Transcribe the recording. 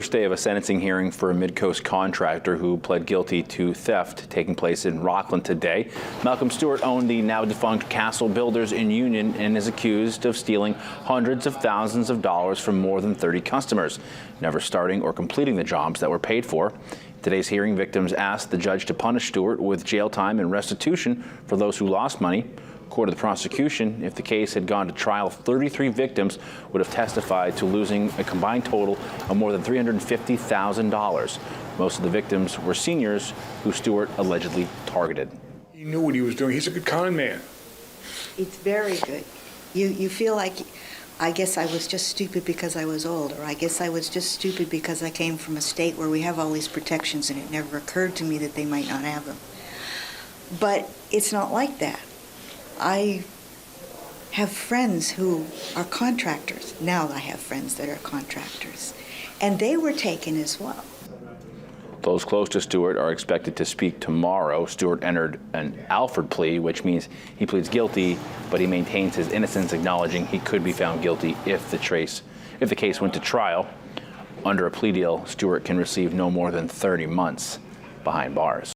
First day of a sentencing hearing for a Mid-Coast contractor who pled guilty to theft taking place in Rockland today. Malcolm Stewart owned the now-defunct Castle Builders in Union and is accused of stealing hundreds of thousands of dollars from more than 30 customers, never starting or completing the jobs that were paid for. Today's hearing, victims asked the judge to punish Stewart with jail time and restitution for those who lost money. According to the prosecution, if the case had gone to trial, 33 victims would have testified to losing a combined total of more than $350,000. Most of the victims were seniors who Stewart allegedly targeted. He knew what he was doing. He's a good con man. It's very good. You feel like, I guess I was just stupid because I was old, or I guess I was just stupid because I came from a state where we have all these protections and it never occurred to me that they might not have them. But it's not like that. I have friends who are contractors. Now I have friends that are contractors, and they were taken as well. Those close to Stewart are expected to speak tomorrow. Stewart entered an Alford plea, which means he pleads guilty, but he maintains his innocence, acknowledging he could be found guilty if the case went to trial. Under a plea deal, Stewart can receive no more than 30 months behind bars.